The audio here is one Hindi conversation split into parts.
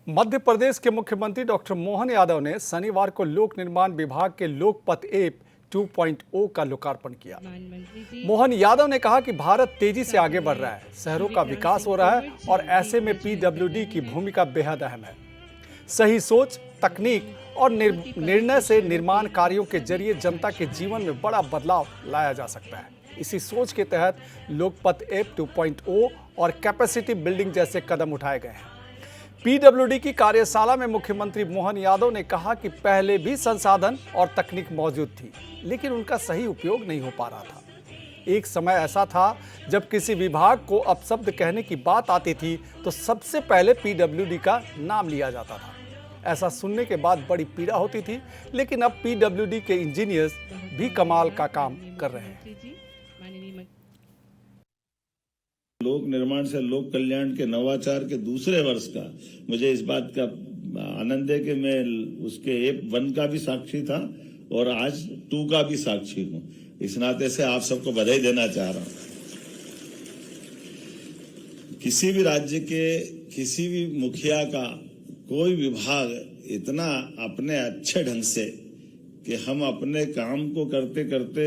मध्य प्रदेश के मुख्यमंत्री डॉक्टर मोहन यादव ने शनिवार को लोक निर्माण विभाग के लोकपथ ऐप 2.0 का लोकार्पण किया। मोहन यादव ने कहा कि भारत तेजी से आगे बढ़ रहा है, शहरों का विकास हो रहा है और ऐसे में पीडब्ल्यूडी की भूमिका बेहद अहम है। सही सोच, तकनीक और निर्णय से निर्माण कार्यों के जरिए जनता के जीवन में बड़ा बदलाव लाया जा सकता है। इसी सोच के तहत लोकपथ ऐप 2.0 और कैपेसिटी बिल्डिंग जैसे कदम उठाए गए हैं। पीडब्ल्यूडी की कार्यशाला में मुख्यमंत्री मोहन यादव ने कहा कि पहले भी संसाधन और तकनीक मौजूद थी, लेकिन उनका सही उपयोग नहीं हो पा रहा था। एक समय ऐसा था जब किसी विभाग को अपशब्द कहने की बात आती थी तो सबसे पहले पीडब्ल्यूडी का नाम लिया जाता था। ऐसा सुनने के बाद बड़ी पीड़ा होती थी, लेकिन अब पीडब्ल्यूडी के इंजीनियर्स भी कमाल का काम कर रहे हैं। लोक निर्माण से लोक कल्याण के नवाचार के दूसरे वर्ष का मुझे इस बात का आनंद है कि मैं उसके ऐप 1 का भी साक्षी था और आज 2 का भी साक्षी हूं। इस नाते से आप सबको बधाई देना चाह रहा हूं। किसी भी राज्य के किसी भी मुखिया का कोई विभाग इतना अपने अच्छे ढंग से कि हम अपने काम को करते करते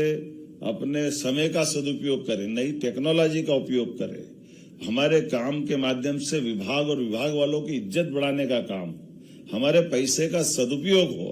अपने समय का सदुपयोग करें, नई टेक्नोलॉजी का उपयोग करें, हमारे काम के माध्यम से विभाग और विभाग वालों की इज्जत बढ़ाने का काम, हमारे पैसे का सदुपयोग हो,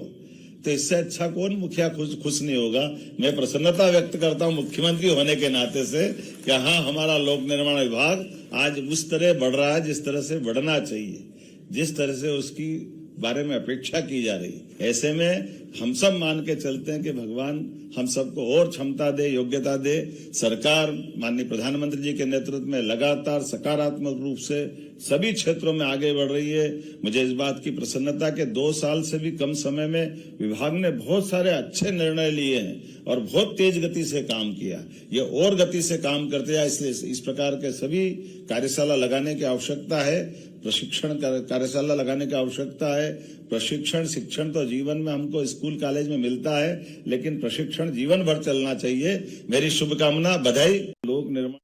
तो इससे अच्छा कौन मुखिया खुश नहीं होगा। मैं प्रसन्नता व्यक्त करता हूं मुख्यमंत्री होने के नाते से कि हाँ, हमारा लोक निर्माण विभाग आज उस तरह बढ़ रहा है जिस तरह से बढ़ना चाहिए, जिस तरह से उसकी बारे में अपेक्षा की जा रही। ऐसे में हम सब मान के चलते हैं कि भगवान हम सबको और क्षमता दे, योग्यता दे। सरकार माननीय प्रधानमंत्री जी के नेतृत्व में लगातार सकारात्मक रूप से सभी क्षेत्रों में आगे बढ़ रही है। मुझे इस बात की प्रसन्नता के 2 साल से भी कम समय में विभाग ने बहुत सारे अच्छे निर्णय लिए हैं और बहुत तेज गति से काम किया। ये और गति से काम करते जाए, इसलिए इस प्रकार के सभी कार्यशाला लगाने की आवश्यकता है, प्रशिक्षण कार्यशाला लगाने की आवश्यकता है। प्रशिक्षण शिक्षण तो जीवन में हमको स्कूल कॉलेज में मिलता है, लेकिन प्रशिक्षण जीवन भर चलना चाहिए। मेरी शुभकामना, बधाई। लोक निर्माण